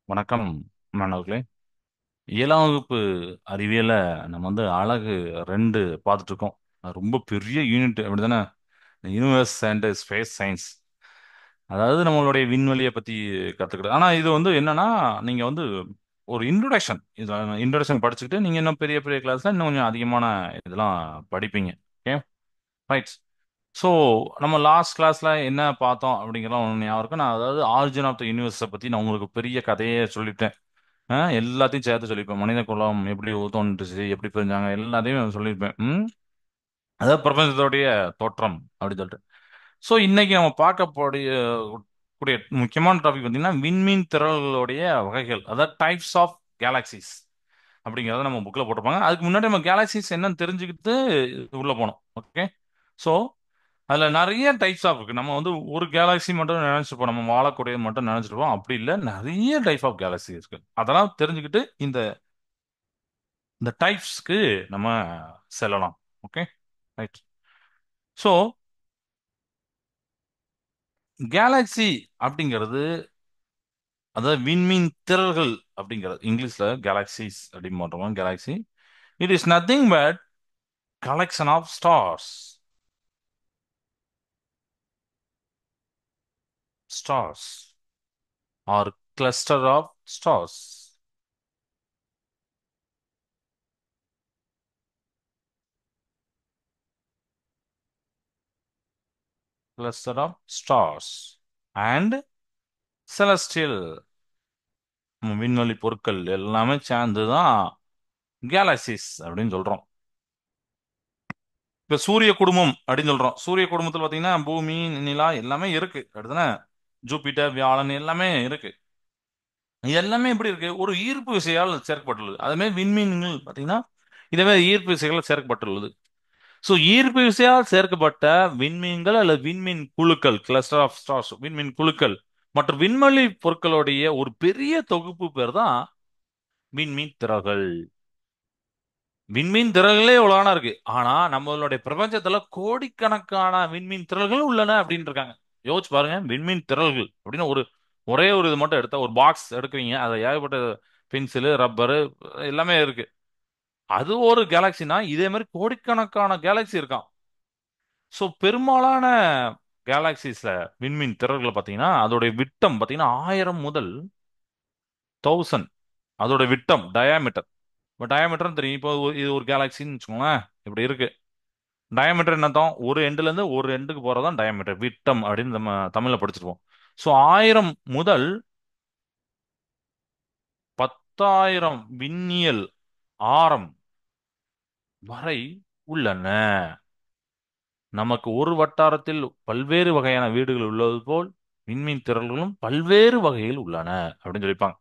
வணக்கம் மாணவர்களே. 7ஆம் வகுப்பு அறிவியல நம்ம அழகு 2 பார்த்துட்டு இருக்கோம். அது ரொம்ப பெரிய யூனிட் அப்படிதானே? Universe and space science. அதாவது நம்மளுடைய விண்வெளியை பத்தி கத்துக்கிட்டு, ஆனா இது என்னன்னா, நீங்க ஒரு இன்ட்ரோடக்ஷன், இது இன்ட்ரோடக்ஷன் படிச்சுக்கிட்டு நீங்க இன்னும் பெரிய பெரிய கிளாஸ்ல இன்னும் கொஞ்சம் அதிகமான இதெல்லாம் படிப்பீங்க. Okay, right. ஸோ நம்ம லாஸ்ட் கிளாஸ்ல என்ன பார்த்தோம் அப்படிங்கிறத ஒன்று ஞாபகம் இருக்கு. நான் அதாவது ஆரிஜின் ஆஃப் த யூனிவர்ஸை பத்தி நான் உங்களுக்கு பெரிய கதையே சொல்லிட்டேன். எல்லாத்தையும் சேர்த்து சொல்லியிருப்பேன். மனித குலம் எப்படி தோன்றுச்சு, எப்படி பிரிஞ்சாங்க, எல்லாத்தையும் சொல்லியிருப்பேன். அதாவது பிரபஞ்சத்தோடைய தோற்றம் அப்படின்னு சொல்லிட்டு. ஸோ இன்னைக்கு நம்ம பார்க்கக்கூடிய கூடிய முக்கியமான டாபிக் பார்த்தீங்கன்னா, விண்மீன் திரள்களுடைய வகைகள், அதாவது டைப்ஸ் ஆஃப் கேலாக்சிஸ் அப்படிங்கிறத நம்ம புக்கில் போட்டிருப்பாங்க. அதுக்கு முன்னாடி நம்ம கேலாக்சிஸ் என்னன்னு தெரிஞ்சுக்கிட்டு உள்ள போனோம். ஓகே. ஸோ அதுல நிறைய டைப்ஸ் ஆஃப் இருக்கு. நம்ம ஒரு கேலாக்சி மட்டும் நினைச்சிருப்போம், நம்ம வாழக்கூடியது மட்டும் நினைச்சிருப்போம். அப்படி இல்லை, நிறைய டைப் ஆஃப் கேலாக்சி இருக்கு. அதெல்லாம் தெரிஞ்சுக்கிட்டு இந்த இந்த டைப்ஸ்க்கு நம்ம செல்லலாம். Okay, right. ஸோ கேலாக்சி அப்படிங்கிறது, அதாவது விண்மீன் திரள்கள் அப்படிங்கிறது, இங்கிலீஷ்ல கேலாக்சிஸ் அப்படின்னு போட்டுருவோம். Galaxy, it is nothing but collection of stars. Stars are cluster of stars. Cluster of stars and celestial, விண்வெளி பொருட்கள் எல்லாமே சேர்ந்து தான் கேலாக்சிஸ் அப்படின்னு சொல்றோம். இப்ப சூரிய குடும்பம் அப்படின்னு சொல்றோம். சூரிய குடும்பத்தில் பாத்தீங்கன்னா பூமி, நிலா எல்லாமே இருக்கு. அடுத்தன ஜூபிட்டர், வியாழன் எல்லாமே இருக்கு. இது எல்லாமே எப்படி இருக்கு? ஒரு ஈர்ப்பு விசையால் சேர்க்கப்பட்டுள்ளது. அதே மாதிரி விண்மீன்கள் பாத்தீங்கன்னா இதே மாதிரி ஈர்ப்பு விசைகள் சேர்க்கப்பட்டுள்ளது. சோ ஈர்ப்பு விசையால் சேர்க்கப்பட்ட விண்மீன்கள் அல்லது விண்மீன் குழுக்கள், கிளஸ்டர் ஆஃப் ஸ்டார்ஸ், விண்மீன் குழுக்கள் மற்றும் விண்வெளி பொருட்களுடைய ஒரு பெரிய தொகுப்பு பேர் தான் விண்மீன் திரள்கள். விண்மீன் திரள்களே எவ்வளவானா இருக்கு. ஆனா நம்மளுடைய பிரபஞ்சத்துல கோடிக்கணக்கான விண்மீன் திரள்கள் உள்ளன அப்படின்னு இருக்காங்க. யோசிச்சு பாருங்க, விண்மீன் திரள்கள் அப்படின்னு ஒரே ஒரு இது மட்டும் எடுத்தா, ஒரு பாக்ஸ் எடுக்கிறீங்க, அதை ஏகப்பட்ட பென்சிலு, ரப்பரு எல்லாமே இருக்கு. அது ஒரு கேலாக்சினா இதே மாதிரி கோடிக்கணக்கான கேலாக்சி இருக்கான். ஸோ பெரும்பாலான கேலாக்சிஸ்ல விண்மீன் திரள்களை பார்த்தீங்கன்னா அதோடைய விட்டம் பார்த்தீங்கன்னா 1000 முதல் 1000, அதோட விட்டம் டயாமீட்டர். இப்போ டயாமீட்டர் தெரியும். இப்போ இது ஒரு கேலாக்சின்னு வச்சுக்கோங்களேன், இப்படி இருக்கு. டயாமீட்டர் என்னத்தான், ஒரு எண்டுல இருந்து ஒரு எண்டுக்கு போறதான் டயாமீட்டர், விட்டம் அப்படின்னு நம்ம தமிழ்ல படிச்சிருப்போம். ஸோ 1000 முதல் 10,000 விண்ணியல் ஆரம் வரை உள்ளன. நமக்கு ஒரு வட்டாரத்தில் பல்வேறு வகையான வீடுகள் உள்ளது போல் விண்மீன் திரள்களும் பல்வேறு வகையில் உள்ளன அப்படின்னு சொல்லிப்பாங்க.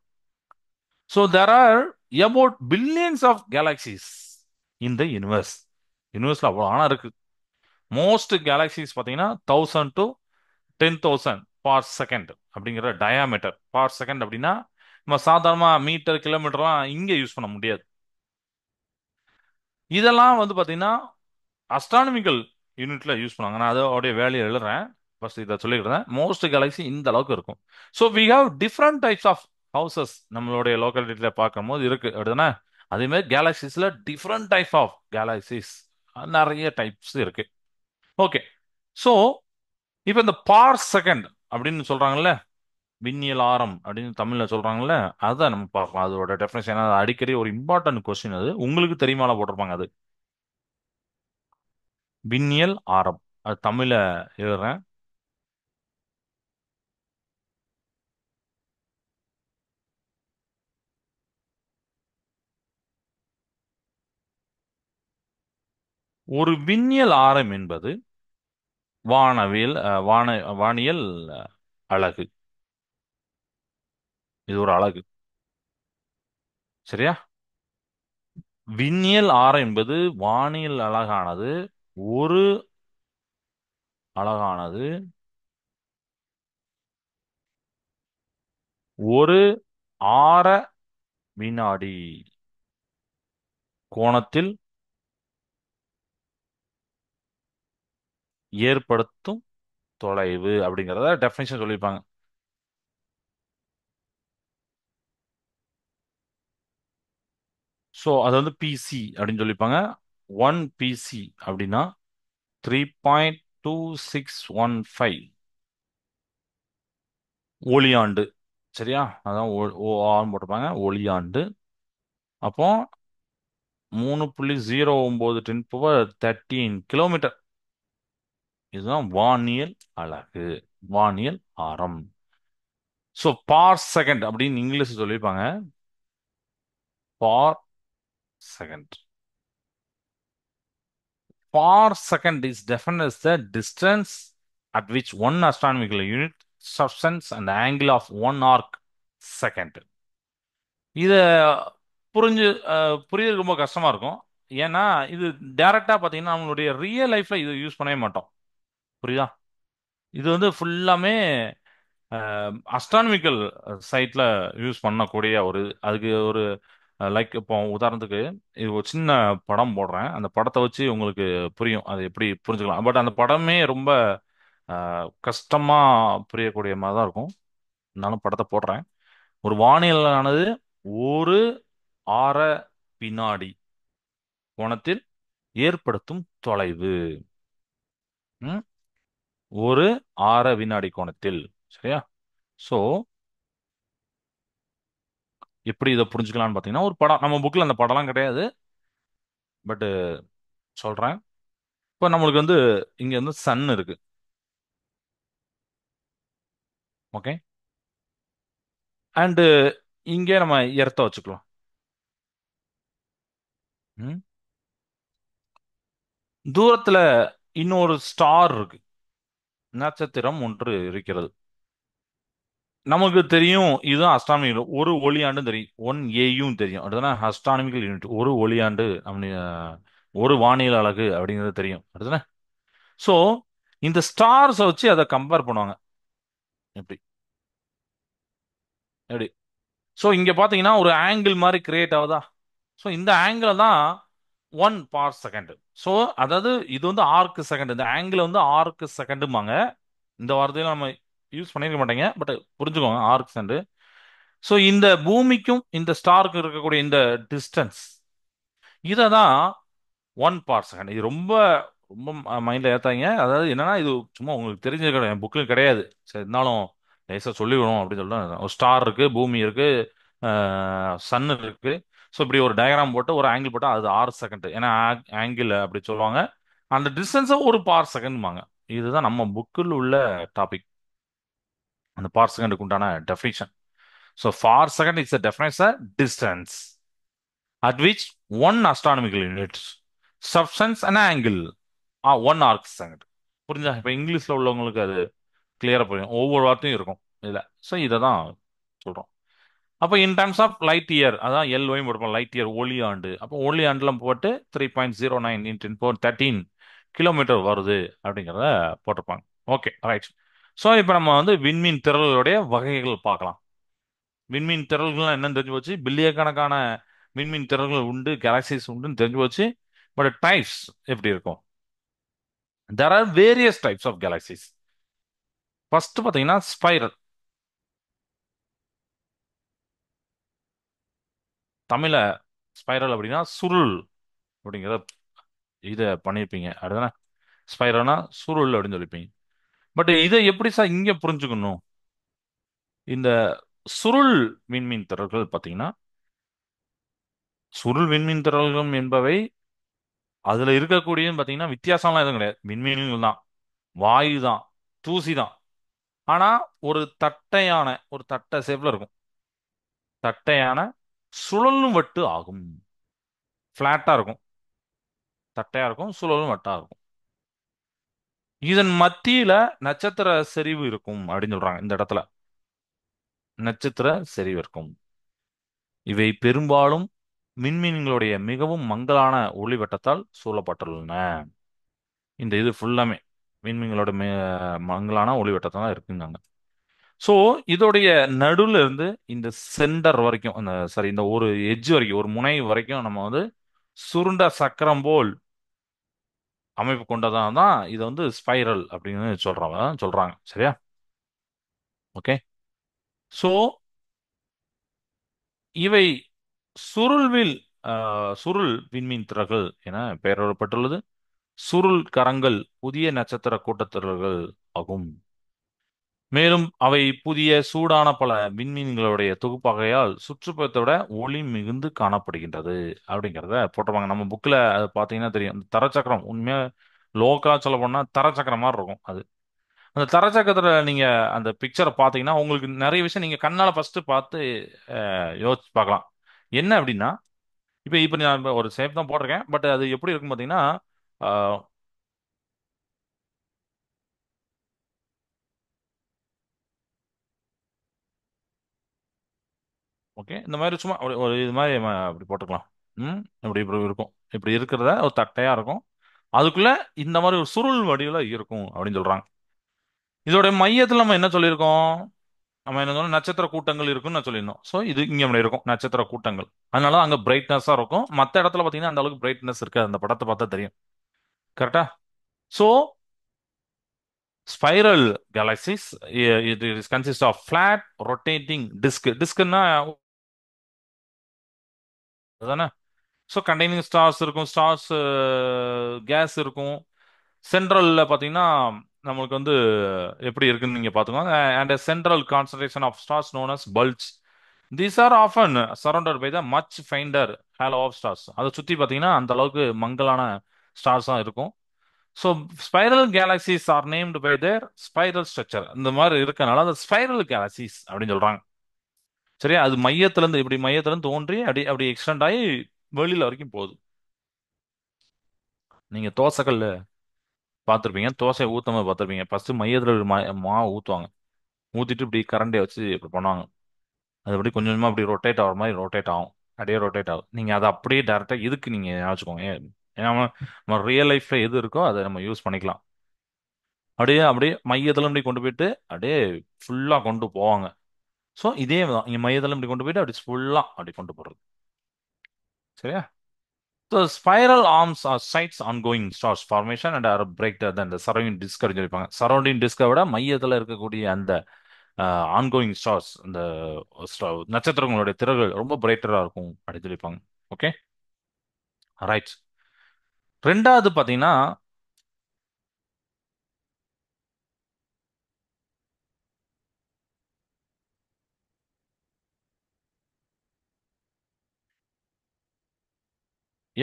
So there are about billions of galaxies in the universe. யூனிவர்ஸ்ல அவ்வளோ ஆனா இருக்கு. மோஸ்ட் கேலாக்சிஸ் பார்த்தீங்கன்னா 1000 to 10,000 per second அப்படிங்கிற டயாமீட்டர். பார் செகண்ட் அப்படின்னா நம்ம சாதாரணமா மீட்டர், கிலோமீட்டர்லாம் இங்க யூஸ் பண்ண முடியாது. இதெல்லாம் பார்த்தீங்கன்னா அஸ்ட்ரானமிக்கல் யூனிட்ல யூஸ் பண்ணுவாங்க. நான் அதோடைய வேலையை எழுதுறேன். ஃபர்ஸ்ட் இதை சொல்லிடுறேன். மோஸ்ட் கேலக்ஸி இந்த அளவுக்கு இருக்கும். So we have different types of houses நம்மளுடைய லோக்காலிட்டியில பார்க்கும்போது இருக்கு அப்படிதானே? அதே மாதிரி கேலக்சிஸ்ல டிஃப்ரெண்ட் டைப் ஆஃப் கேலக்சிஸ், நிறைய டைப்ஸ் இருக்கு. ஓகே. ஸோ இப்போ இந்த பார் செகண்ட் அப்படின்னு சொல்றாங்கல்ல, விண்ணியல் ஆரம் அப்படின்னு தமிழ்ல சொல்றாங்கல்ல, அதை நம்ம பார்க்கலாம். அதோட டெஃபினேஷன் அடிக்கடி ஒரு இம்பார்ட்டன்ட் கொஸ்டின், அது உங்களுக்கு தெரியுமால போட்டிருப்பாங்க. அது விண்ணியல் ஆரம், அது தமிழ்ல எழுதுறேன். ஒரு விண்ணியல் ஆரம் என்பது வானவியல் வானியல் அலகு. இது ஒரு அலகு, சரியா? விண்ணியல் ஆரம் என்பது வானியல் அலகானது. ஒரு அலகானது ஒரு ஆர வினாடி கோணத்தில் ஏற்படுத்தும் தொலைவு அப்படிங்கறத டெஃபினேஷன் சொல்லியிருப்பாங்க. ஸோ அது வந்து பிசி அப்படின்னு சொல்லிப்பாங்க. 1 பிசி அப்படின்னா 3.2615 ஒளியாண்டு. சரியா? அதான் ஓஆன்னு போட்டிருப்பாங்க, ஒளியாண்டு. அப்போ 3.09 10 13 இதுதான் வானியல் அலகு, வானியல் ஆரம். ஸோ பார் செகண்ட் அப்படின்னு இங்கிலீஷ் சொல்லியிருப்பாங்க. பார் second. Par second is defined as the distance at which one astronomical unit subtends an angle of one arc second. இத புரிஞ்சு புரியறது ரொம்ப கஷ்டமா இருக்கும். ஏன்னா இது டைரக்டா பாத்தீங்கன்னா நம்மளுடைய ரியல் லைஃப்ல இது யூஸ் பண்ணவே மாட்டோம். புரியுதா? இது வந்து ஃபுல்லாமே அஸ்ட்ரானமிக்கல் சைட்ல யூஸ் பண்ணக்கூடிய ஒரு, அதுக்கு ஒரு லைக் இப்போ உதாரணத்துக்கு இது ஒரு சின்ன படம் போடுறேன். அந்த படத்தை வச்சு உங்களுக்கு புரியும் அது எப்படி புரிஞ்சுக்கலாம். பட் அந்த படமே ரொம்ப கஷ்டமா புரியக்கூடிய மாதிரி தான் இருக்கும். நானும் படத்தை போடுறேன். ஒரு வானியலானது ஒரு ஆர வினாடி கோணத்தில் ஏற்படுத்தும் தொலைவு. ம்? ஒரு ஆர வினாடி கோணத்தில். சரியா? சோ எப்படி இதை புரிஞ்சுக்கலாம்னு பார்த்தீங்கன்னா, ஒரு படம் நம்ம புக்கில் அந்த படம்லாம் கிடையாது. பட் சொல்றேன். இப்போ நம்மளுக்கு வந்து இங்க வந்து சன் இருக்கு. ஓகே. அண்டு இங்கே நம்ம எர்த்த வச்சுக்கலாம். ம்? தூரத்துல இன்னொரு ஸ்டார் இருக்கு, நட்சத்திரம் ஒன்று இருக்கிறது. நமக்கு தெரியும் இதுதான் அஸ்ட்ரானமிக்கல் ஒரு ஒளியாண்டு தெரியும், 1 AU தெரியும். அடுத்தது அஸ்ட்ரானமிக்கல் யூனிட் ஒரு ஒளியாண்டு ஒரு வானியல் அலகு அப்படிங்கிறது தெரியும். அடுத்தது ஸோ இந்த ஸ்டார்ஸை வச்சு அதை கம்பேர் பண்ணுவாங்க. எப்படி எப்படி ஸோ இங்க பாத்தீங்கன்னா ஒரு ஆங்கிள் மாதிரி கிரியேட் ஆகுதா? ஸோ இந்த ஆங்கிள் தான் 1 பார் செகண்ட். ஸோ அதாவது இது வந்து ஆர்க்கு செகண்ட், இந்த ஆங்கிள் வந்து ஆர்க்கு செகண்டுமாங்க. இந்த வார்த்தையில நம்ம யூஸ் பண்ணிருக்க மாட்டேங்க, பட் புரிஞ்சுக்கோங்க ஆர்க் செகண்ட். ஸோ இந்த பூமிக்கும் இந்த ஸ்டாருக்கு இருக்கக்கூடிய இந்த டிஸ்டன்ஸ், இதை தான் 1 பார் செகண்ட். இது ரொம்ப ரொம்ப மைண்ட்ல ஏத்தாங்க. அதாவது என்னன்னா இது சும்மா உங்களுக்கு தெரிஞ்சது கிடையாது, என் புக்கில் கிடையாது. சரி இருந்தாலும் லேசா சொல்லிவிடும் அப்படின்னு சொல்லிட்டு, ஒரு ஸ்டார் இருக்கு, பூமி இருக்கு, சன் இருக்கு. ஸோ இப்படி ஒரு டயக்ராம் போட்டு ஒரு ஆங்கிள் போட்டா அது 6 செகண்ட். ஏன்னா ஆங்கிள் அப்படி சொல்லுவாங்க. அந்த டிஸ்டன்ஸை 1 பார் செகண்ட்பாங்க. இதுதான் நம்ம புக்கில் உள்ள டாபிக், அந்த பார் செகண்டுக்கு உண்டான definition. So parsec is definition distance at which one astronomical unit subtends an angle 1 arc second. புரிஞ்சா? இப்ப இங்கிலீஷ்ல உள்ளவங்களுக்கு அது கிளியரா புரியும், ஒவ்வொரு வார்த்தையும் இருக்கும் இதுல. ஸோ இதை தான் சொல்றோம். அப்போ in terms of light year, அதான் எல்ஒய் போட்டுப்போம், லைட் இயர் ஒளி ஆண்டு. அப்போ ஒளி ஆண்டுல போட்டு 3.09 இன்ட்டு 13 கிலோமீட்டர் வருது அப்படிங்கிறத போட்டிருப்பாங்க. Okay right. ஸோ இப்போ நம்ம வந்து விண்மீன் திரள்களுடைய வகைகள் பார்க்கலாம். விண்மீன் திரள்கள் என்னன்னு தெரிஞ்சு போச்சு, பில்லியன் கணக்கான விண்மீன் திரள்கள் உண்டு, கேலக்சிஸ் உண்டுன்னு தெரிஞ்சு போச்சு. பட் டைப்ஸ் எப்படி இருக்கும்? there are various types of galaxies. First பாத்தீங்கன்னா ஸ்பைரல். தமிழ்ல ஸ்பைரல் அப்படின்னா சுருள் அப்படிங்கிற இதை பண்ணியிருப்பீங்க. அதுதானே ஸ்பைரல்னா சுருள் அப்படின்னு சொல்லிப்பீங்க. பட் இதை எப்படி சார் இங்க புரிஞ்சுக்கணும்? இந்த சுருள் விண்மீன் திரள்கள் பாத்தீங்கன்னா, சுருள் விண்மீன் திரள்கள் என்பவை அதுல இருக்கக்கூடியன்னு பாத்தீங்கன்னா வித்தியாசம்லாம் எதுவும் கிடையாது, விண்மீன்கள் தான், வாயு தான், தூசி தான். ஆனா ஒரு தட்டையான ஒரு தட்டை ஷேப்ல இருக்கும், தட்டையான சுழலும் வட்டு ஆகும். பிளாட்டா இருக்கும், தட்டையா இருக்கும், சுழலும் வட்டா இருக்கும். இதன் மத்தியில நட்சத்திர செறிவு இருக்கும் அப்படின்னு சொல்றாங்க. இந்த இடத்துல நட்சத்திர செறிவு இருக்கும். இவை பெரும்பாலும் விண்மீன்களுடைய மிகவும் மங்கலான ஒளிவட்டத்தால் சூழப்பட்டுள்ளன. இந்த இது ஃபுல்லாமே விண்மீன்களோட மங்கலான ஒளிவட்டத்தால் இருக்குங்க. ஸோ இதோடைய நடுவுல இருந்து இந்த சென்டர் வரைக்கும், அந்த சாரி இந்த ஒரு எட்ஜ் வரைக்கும், ஒரு முனை வரைக்கும் நம்ம வந்து சுருண்ட சக்கரம் போல் அமைப்பு கொண்டதான் தான் இதை வந்து ஸ்பைரல் அப்படின்னு சொல்றாங்க. சரியா? ஓகே. ஸோ இவை சுருள்வில் சுருள் விண்மீன் திரள்கள் என பெயரிடப்பட்டுள்ளது. சுருள் கரங்கள் புதிய நட்சத்திர கூட்டத்திரள்கள் ஆகும். மேலும் அவை புதிய சூடான பல விண்மீன்களுடைய தொகுப்பாகையால் சுற்றுப்புறத்தை விட ஒளி மிகுந்து காணப்படுகின்றது அப்படிங்கிறத போட்டிருப்பாங்க. நம்ம புக்கில் அது பார்த்தீங்கன்னா தெரியும். அந்த தரச்சக்கரம் உண்மையா லோக்கலா சொல்ல போனா தரச்சக்கரம் மாதிரி இருக்கும் அது. அந்த தரச்சக்கரத்துல நீங்க அந்த பிக்சரை பார்த்தீங்கன்னா உங்களுக்கு நிறைய விஷயம் நீங்க கண்ணால ஃபர்ஸ்ட் பார்த்து யோசிச்சு பார்க்கலாம். என்ன அப்படின்னா இப்போ இப்போ நான் இப்ப ஒரு சேஃப் தான் போட்டிருக்கேன். பட் அது எப்படி இருக்கும் பார்த்தீங்கன்னா ஓகே இந்த மாதிரி சும்மா ஒரு இது மாதிரி அப்படி போட்டுக்கலாம். ம் இப்படி இப்படி இருக்கும். இப்படி இருக்கிறத ஒரு தட்டையா இருக்கும். அதுக்குள்ள இந்த மாதிரி ஒரு சுருள் வடிவில் இருக்கும் அப்படின்னு சொல்றாங்க. இதோட மையத்தில் நம்ம என்ன சொல்லியிருக்கோம்? நம்ம என்ன சொன்னோம்? நட்சத்திர கூட்டங்கள் இருக்குன்னு நான் சொல்லியிருந்தோம். ஸோ இது இங்க இப்படி இருக்கும் நட்சத்திர கூட்டங்கள். அதனால அங்க பிரைட்னஸா இருக்கும். மற்ற இடத்துல பார்த்தீங்கன்னா அந்த அளவுக்கு பிரைட்னஸ் இருக்காது. அந்த படத்தை பார்த்தா தெரியும். கரெக்டா? So spiral galaxies it is consist of flat rotating disk. டிஸ்க்னா அதானே? ஸோ கண்டெய்னிங் ஸ்டார்ஸ் இருக்கும். ஸ்டார்ஸ் கேஸ் இருக்கும். சென்ட்ரல்ல பார்த்தீங்கன்னா நம்மளுக்கு வந்து எப்படி இருக்குன்னு நீங்க பார்த்துக்கோங்க. And central concentration of stars known as bulge. These are often surrounded by the much fainter halo of stars. அதை சுற்றி பார்த்தீங்கன்னா அந்த அளவுக்கு மங்கலான ஸ்டார்ஸாக இருக்கும். So spiral galaxies are named by their spiral structure. இந்த மாதிரி இருக்கனால அது ஸ்பைரல் கேலக்சிஸ் அப்படின்னு சொல்றாங்க. சரியா? அது மையத்திலிருந்து இப்படி மையத்திலிருந்து தோன்றி அப்படி அப்படி எக்ஸ்டெண்ட் ஆகி வெளியில வரைக்கும் போகுது. நீங்க தோசைக்கல் பார்த்துருப்பீங்க. தோசை ஊத்தாம பார்த்துருப்பீங்க. ஃபர்ஸ்ட் மையத்தில் ஒரு மாவு ஊற்றுவாங்க. ஊற்றிட்டு இப்படி கரண்டியை வச்சு இப்படி பண்ணுவாங்க. அது அப்படி கொஞ்சம் கொஞ்சமாக அப்படி ரொட்டேட் ஆகிற மாதிரி ரொட்டேட் ஆகும். அப்படியே ரொட்டேட் ஆகும். நீங்கள் அதை அப்படியே டேரெக்டாக இதுக்கு நீங்கள் யோசிச்சுக்கோங்க. ஏன்னா நம்ம ரியல் லைஃப்ல எது இருக்கோ அதை நம்ம யூஸ் பண்ணிக்கலாம். அப்படியே அப்படியே மையத்தில் இப்படி கொண்டு போயிட்டு அப்படியே ஃபுல்லாக கொண்டு போவாங்க. ஸோ இதே தான் இங்கே மையத்தில் இப்படி கொண்டு போயிட்டு அப்படி ஃபுல்லாக அப்படி கொண்டு போகிறது. சரியா? So spiral arms are sites ongoing stars formation and are brighter than the surrounding disk அப்படின்னு சொல்லியிருப்பாங்க. சரௌண்டிங் டிஸ்கை விட மையத்தில் இருக்கக்கூடிய அந்த ஆன்கோயிங் ஸ்டார்ஸ் இந்த நட்சத்திரங்களுடைய திறர்கள் ரொம்ப பிரைட்டரா இருக்கும் அப்படின்னு சொல்லியிருப்பாங்க. Okay right. ரெண்டாவது பார்த்தீங்கன்னா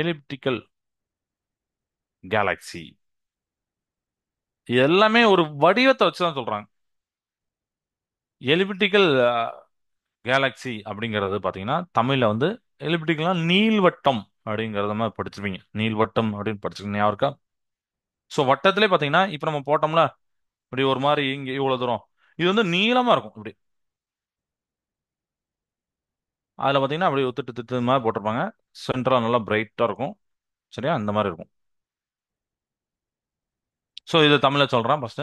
எலிப்டிக்கல் கேலக்ஸி. இது எல்லாமே ஒரு வடிவத்தை வச்சு தான் சொல்றாங்க. எலிப்டிக்கல் கேலக்ஸி அப்படிங்கிறது பார்த்தீங்கன்னா தமிழ்ல வந்து எலிப்டிக்கல்னா நீள்வட்டம் அப்படிங்கறத மாதிரி படிச்சிருப்பீங்க. நீள்வட்டம் அப்படின்னு படிச்சிருக்கீங்க ஞாபகம் இருக்கா? ஸோ வட்டத்திலே பார்த்தீங்கன்னா இப்போ நம்ம போட்டோம்ல இப்படி ஒரு மாதிரி இங்க இவ்வளவு தூரம் இது வந்து நீளமா இருக்கும் இப்படி. அதுல பார்த்தீங்கன்னா அப்படி திட்டு திட்டு மாதிரி போட்டிருப்பாங்க. சென்டரா நல்லா பிரைட்டா இருக்கும். சரியா? அந்த மாதிரி இருக்கும். ஸோ இதை தமிழ்ல சொல்றேன் ஃபர்ஸ்ட்.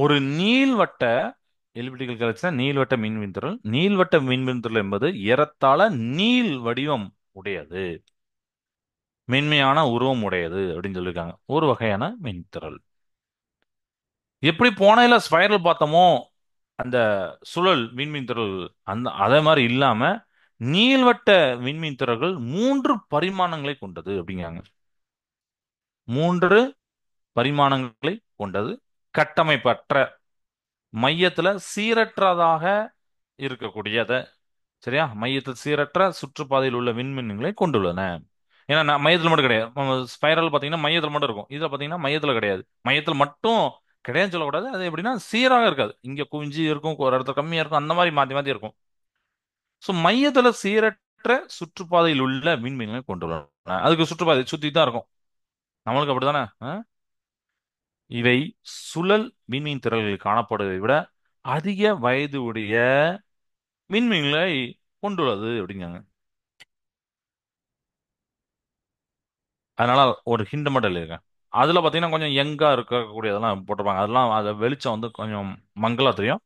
ஒரு நீள்வட்ட எலிப்டிக்கல் கேலக்ஸி நீள்வட்ட மின்விண்திரள். நீள்வட்ட மின்விண்திரள் என்பது ஏறத்தாழ நீள் வடிவம் உடையது, மென்மையான உருவம் உடையது அப்படின்னு சொல்லியிருக்காங்க. ஒரு வகையான மின்திரள். எப்படி போனையில ஸ்பைரல் பார்த்தோமோ அந்த சுழல் விண்மீன் திரள் அந்த அதே மாதிரி இல்லாம நீள்வட்ட விண்மீன் திரள்கள் மூன்று பரிமாணங்களை கொண்டது அப்படிங்காங்க. மூன்று பரிமாணங்களை கொண்டது. கட்டமைப்பற்ற மையத்துல சீரற்றதாக இருக்கக்கூடியத. சரியா? மையத்தில் சீரற்ற சுற்றுப்பாதையில் உள்ள விண்மீன்களை கொண்டுள்ளன. ஏன்னா மையத்தில் மட்டும் கிடையாது. ஸ்பைரல் பாத்தீங்கன்னா மையத்தில் மட்டும் இருக்கும். இதுல பாத்தீங்கன்னா மையத்துல கிடையாது. மையத்தில் மட்டும் கிடையாதுன்னு சொல்லக்கூடாது. அது எப்படின்னா சீராக இருக்காது. இங்க குவிஞ்சு இருக்கும், ஒரு இடத்துல கம்மியா இருக்கும், அந்த மாதிரி மாத்தி மாத்தி இருக்கும். ஸோ மையத்துல சீரற்ற சுற்றுப்பாதையில் உள்ள விண்மீன்களை கொண்டுள்ளன. அதுக்கு சுற்றுப்பாதை சுத்தி தான் இருக்கும். நம்மளுக்கு அப்படித்தானே? இவை சுழல் விண்மீன் திரள்களில் காணப்படுவதை விட அதிக வயது உடைய விண்மீன்களை கொண்டுள்ளது அப்படிங்காங்க. அதனால ஒரு ஹிண்ட் மட்டும் எழுதியிருக்கேன். அதுல பாத்தீங்கன்னா கொஞ்சம் யங்கா இருக்கக்கூடியதெல்லாம் போட்டிருப்பாங்க. அதெல்லாம் அது வெளிச்சம் வந்து கொஞ்சம் மங்களா தெரியும்.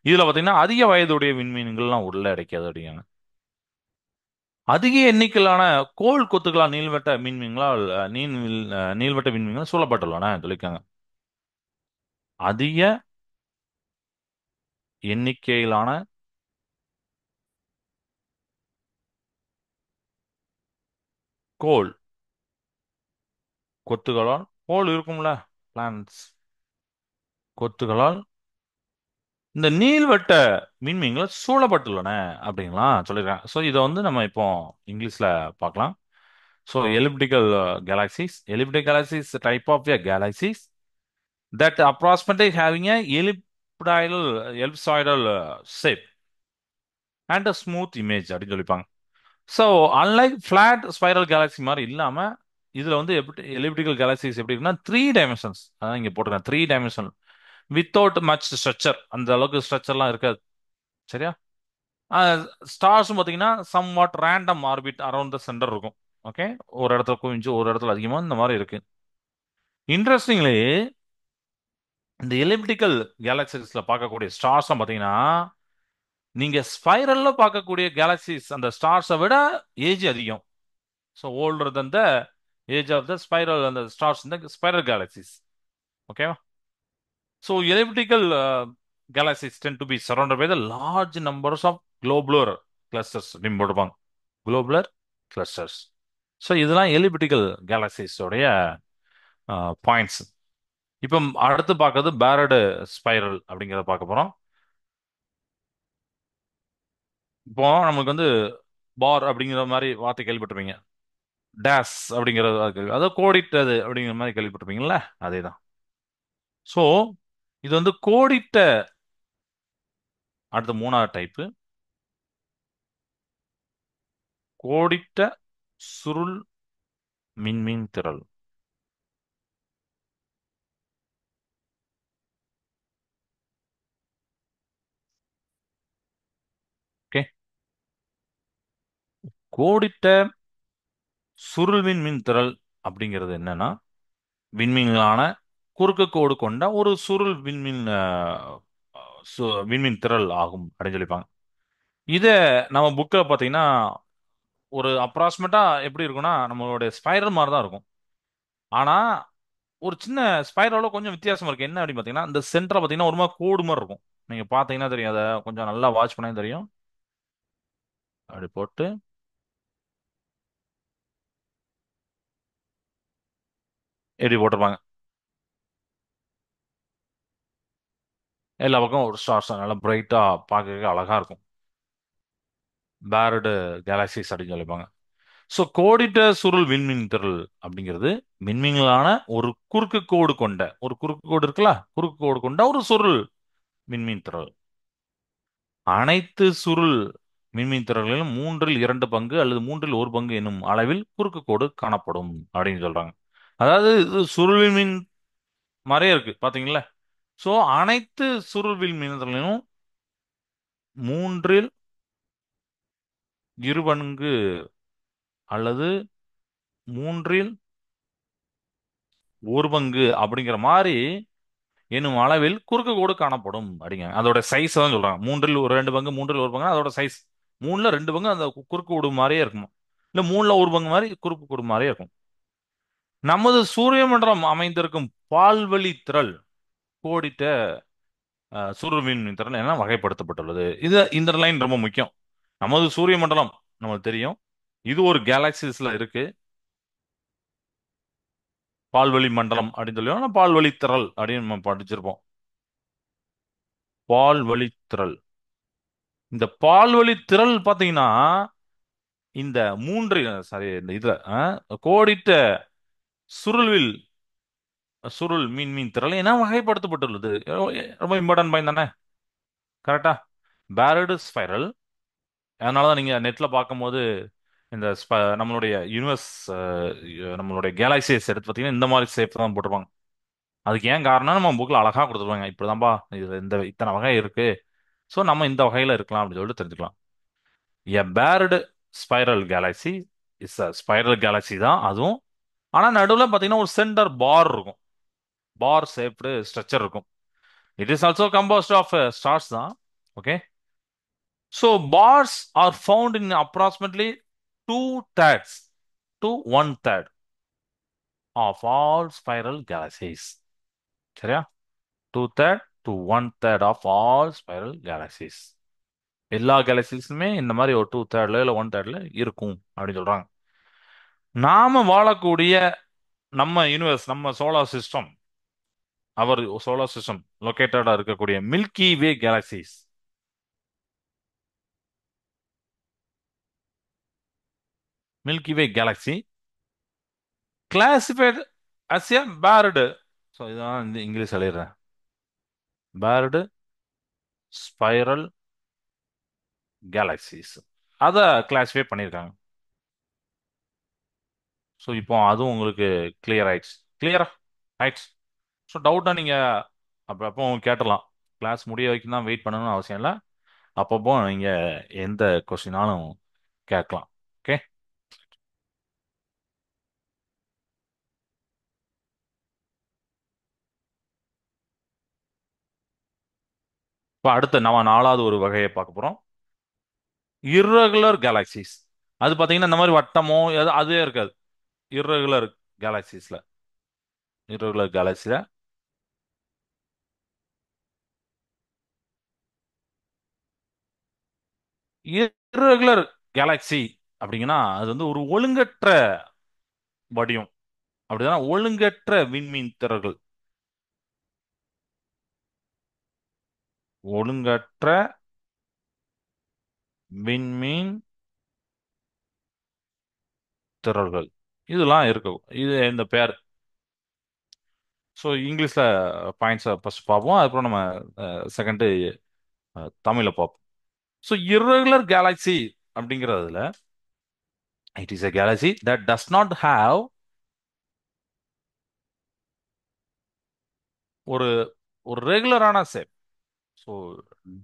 இதுல பாத்தீங்கன்னா அதிக வயதுடைய விண்மீன்கள்லாம் உள்ள கிடைக்காது அப்படிங்காங்க. அதிக எண்ணிக்கையிலான கோள் கொத்துக்களால் நீள்வட்ட மின்மீன்களால் நீள்வட்ட விண்மீன்கள் சூழப்பட்டுள்ளன சொல்லியிருக்காங்க. அதிக எண்ணிக்கையிலான கோல், கொத்துகளால் கோல் இருக்கும்ல, பிளான்ஸ், கொத்துகளால் இந்த நீள்வட்ட மின்மீன்கள் சூழப்பட்டுள்ளன அப்படிங்களா சொல்லியிருக்காங்க. ஸோ இதை வந்து நம்ம இப்போ இங்கிலீஷ்ல பார்க்கலாம். So elliptical galaxies, elliptic galaxies type of a galaxies that approximately having a ellipsoidal shape and a smooth image அப்படின்னு சொல்லிப்பாங்க. So unlike flat spiral galaxy மாதிரி இல்லாம இதுல வந்து எப்படி எலிப்டிக்கல் கேலாக்சிஸ் எப்படி இருக்குன்னா த்ரீ டைமென்ஷன்ஸ், அதான் இங்க போட்டிருக்கேன், three dimension without much structure, அந்த அளவுக்கு ஸ்ட்ரக்சர்லாம் இருக்காது. சரியா? ஸ்டார்ஸும் பார்த்தீங்கன்னா somewhat random orbit around the centre இருக்கும். ஓகே, ஒரு இடத்துல குவிஞ்சு ஒரு இடத்துல அதிகமாக இந்த மாதிரி இருக்கு. இன்ட்ரெஸ்டிங்லி இந்த எலிப்டிக்கல் கேலாக்சிஸ்ல பார்க்கக்கூடிய ஸ்டார்ஸ்லாம் பார்த்தீங்கன்னா நீங்க ஸ்பைரல்ல பார்க்கக்கூடிய கேலாக்சிஸ் அந்த ஸ்டார்ஸை விட ஏஜ் அதிகம். So older than the age of the spiral அந்த ஸ்டார்ஸ் இந்த ஸ்பைரல் கேலாக்சிஸ். ஓகேவா? So elliptical galaxies tend to be surrounded by the large numbers of globular clusters அப்படின்னு போட்டுப்பாங்க. Globular clusters. ஸோ இதெல்லாம் எலிப்டிக்கல் கேலாக்சிஸோடைய பாயிண்ட்ஸ். இப்போ அடுத்து பார்க்கறது பேரடு ஸ்பைரல் அப்படிங்கிறத பார்க்க போறோம். இப்போ நமக்கு வந்து பார் அப்படிங்கிற மாதிரி வார்த்தை கேள்விப்பட்டிருப்பீங்க. டேஸ் அப்படிங்கிறது அதாவது கோடிட்டது அப்படிங்கிற மாதிரி கேள்விப்பட்டிருப்பீங்கல்ல, அதே தான். ஸோ இது வந்து கோடிட்ட அடுத்த மூணாவது டைப்பு கோடிட்ட சுருள் மின்மீன் திரள். ஓகே, கோடிட்ட சுருள் மின்மீன் திரள் அப்படிங்கிறது என்னன்னா விண்மீன்களான குறுக்கு கோடு கொண்ட ஒரு சுருள் விண்மீன் விண்மீன் திரள் ஆகும் அப்படின்னு சொல்லிப்பாங்க. இதை நம்ம புக்கில் பார்த்தீங்கன்னா ஒரு அப்ராக்சிமேட்டா எப்படி இருக்கும்னா நம்மளுடைய ஸ்பைரல் மாதிரி தான் இருக்கும். ஆனா ஒரு சின்ன ஸ்பைரலோட கொஞ்சம் வித்தியாசமா இருக்கு. என்ன அப்படின்னு பார்த்தீங்கன்னா இந்த சென்டரை பார்த்தீங்கன்னா ஒரு மாதிரி கோடு மாதிரி இருக்கும். நீங்க பார்த்தீங்கன்னா தெரியும், அதை கொஞ்சம் நல்லா வாட்ச் பண்ணா தெரியும். அப்படி போட்டு எப்படி போட்டிருப்பாங்க. எல்லா பக்கம் ஒரு ஸ்டார்ஸ் நல்லா பிரைட்டா பார்க்க அழகா இருக்கும். பேரடு கேலாக்சிஸ் அப்படின்னு சொல்லிப்பாங்க. ஸோ கோடிட்ட சுருள் விண்மீன் திரள் அப்படிங்கிறது விண்மீன்களான ஒரு குறுக்கு கோடு இருக்குல்ல, குறுக்கு கோடு கொண்ட ஒரு சுருள் விண்மீன் திரள். அனைத்து சுருள் விண்மீன் திரள்களிலும் மூன்றில் இரண்டு பங்கு அல்லது மூன்றில் ஒரு பங்கு என்னும் அளவில் குறுக்கு கோடு காணப்படும் அப்படின்னு சொல்றாங்க. அதாவது இது சுருள் விண்மீன் மாதிரியே இருக்கு பாத்தீங்களா? ஸோ அனைத்து சுருள் விண்மீன் திரளிலும் மூன்றில் இரு பங்கு அல்லது மூன்றில் ஒரு பங்கு அப்படிங்கிற மாதிரி என்னும் அளவில் குறுக்கு கோடு காணப்படும் அப்படிங்க. அதோட சைஸ் தான் சொல்றாங்க. மூன்றில் ஒரு ரெண்டு பங்கு, மூன்றில் ஒரு பங்கு அதோட சைஸ். மூணுல ரெண்டு பங்கு அந்த குறுக்கு கோடு மாதிரியே இருக்குமா, இல்ல மூணுல ஒரு பங்கு மாதிரி குறுக்கு கோடு மாதிரியே இருக்கும். நமது சூரிய மண்டலம் அமைந்திருக்கும் பால்வழி திரள் கோடிட்ட சூரியவின் திறன் என வகைப்படுத்தப்பட்டுள்ளது. இது இந்த லைன் ரொம்ப முக்கியம். நமது சூரிய மண்டலம் நமக்கு தெரியும், இது ஒரு கேலாக்சிஸ்ல இருக்கு. பால்வழி மண்டலம் அப்படின்னு சொல்லி பால்வழி திரள் அப்படின்னு நம்ம படிச்சிருப்போம். பால்வழி திரள். இந்த பால்வழி திரள் பாத்தீங்கன்னா இந்த மூன்று சாரி இந்த இதுல கோடிட்ட சுருள்வில் சுருள் மீன் மீன் திரள் என வகைப்படுத்தப்பட்டுள்ளது. ரொம்ப இம்பார்ட்டன்ட் பாயிண்ட் தானே? கரெக்டா? பேரடு ஸ்பைரல். அதனாலதான் நீங்க நெட்ல பார்க்கும்போது இந்த நம்மளுடைய யூனிவர்ஸ் நம்மளுடைய கேலாக்சிஸ் எடுத்து பார்த்தீங்கன்னா இந்த மாதிரி ஷேப் தான் போட்டிருப்பாங்க. அதுக்கு ஏன் காரணம் நம்ம புக்கில் அழகா கொடுத்துருவாங்க. இப்படிதான்பா இது இந்த இத்தனை வகை இருக்கு, ஸோ நம்ம இந்த வகையில இருக்கலாம் அப்படின்னு சொல்லிட்டு தெரிஞ்சுக்கலாம். A barred spiral galaxy is a spiral galaxy தான் அதுவும். ஆனால் நடுவில் பார்த்தீங்கன்னா ஒரு சென்டர் பார் இருக்கும். பார் ஷேப்டு ஸ்ட்ரக்சர் இருக்கும். It is also composed of stars தான். Okay, so bars are found in approximately two thirds to one third of all spiral galaxies. சரியா? Two thirds to one third of all spiral galaxies. எல்லா கேலக்சிஸுமே இந்த மாதிரி ஒரு two தேர்ட்ல இல்லை one தேர்ட்ல இருக்கும் அப்படின்னு சொல்றாங்க. நாம வாழக்கூடிய நம்ம யூனிவர்ஸ், நம்ம solar system, our solar system லொகேட்டடா இருக்கக்கூடிய Milky Way galaxies. Milky Way galaxy classified as a barred. So இதான் இந்த இங்கிலீஷ் எழுதுறேன். பேர்டு ஸ்பைரல் கேலக்சிஸ், அதை கிளாஸிஃபை பண்ணியிருக்காங்க. ஸோ இப்போ அதுவும் உங்களுக்கு கிளியர் ஆயிடுச்சு. கிளியரா ஆயிடுச்சு. ஸோ டவுட்டா நீங்க அப்பப்போ கேட்டலாம். கிளாஸ் முடிய வரைக்கும் தான் வெயிட் பண்ணணும்னு அவசியம் இல்லை. அப்பப்போ நீங்க எந்த கொஸ்டினாலும் கேட்கலாம். ஓகே. இப்போ அடுத்து நம்ம நாலாவது ஒரு வகையை பார்க்க போறோம். Irregular galaxies. அது பார்த்தீங்கன்னா இந்த மாதிரி வட்டமோ அதுவே இருக்காது. இர்ரெகுலர் கேலக்சிஸ்ல, இர்ரெகுலர் கேலக்சில இர்ரெகுலர் கேலக்சி அப்படிங்கன்னா அது வந்து ஒரு ஒழுங்கற்ற வடிவம். அப்படிதான், ஒழுங்கற்ற விண்மீன் திரள்கள். ஒழுங்கற்ற விண்மீன் திரள்கள் இதெல்லாம் இருக்கும். இது இந்த பேர். ஸோ இங்கிலீஷ்ல பாயிண்ட்ஸை ஃபர்ஸ்ட் பார்ப்போம், அதுக்கப்புறம் நம்ம செகண்ட் தமிழ்ல பார்ப்போம். ஸோ irregular கேலக்சி அப்படிங்கிறதுல, it is a galaxy that does not have ஒரு ஒரு ரெகுலரான shape. So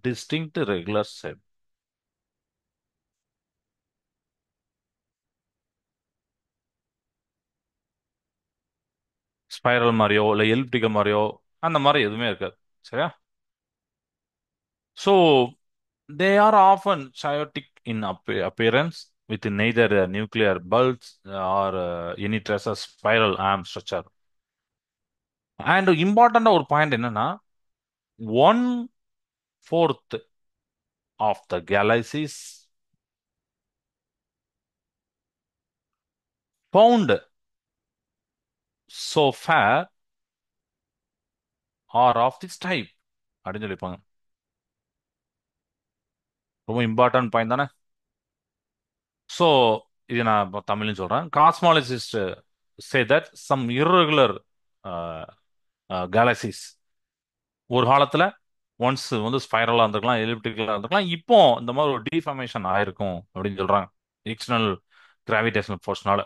distinct regular shape. Spiral மாதிரியோ இல்லை எலிப்டிக்கல் மாதிரியோ அந்த மாதிரி எதுவுமே இருக்காது. சரியா? So they are often chaotic in appearance with neither nuclear bulge or any trace of spiral arm structure. And இம்பார்ட்டண்டா ஒரு பாயிண்ட் என்னன்னா, 1/4 of the galaxies found so far are of this type அப்படின்னு சொல்லியிருப்பாங்க. ரொம்ப இம்பார்ட்டன்ட் பாயிண்ட் தானே? So இது நான் இப்போ தமிழ்னு சொல்றேன். Cosmologist say that some irregular galaxies ஒரு காலத்துல ஒன்ஸ் வந்து ஸ்பைரலா இருந்திருக்கலாம், எலிப்டிக்கலா இருந்திருக்கலாம், இப்போ இந்த மாதிரி ஒரு டிஃபார்மேஷன் ஆயிருக்கும் அப்படின்னு சொல்றாங்க, எக்ஸ்டர்னல் கிராவிடேஷனல் ஃபோர்ஸ்னால.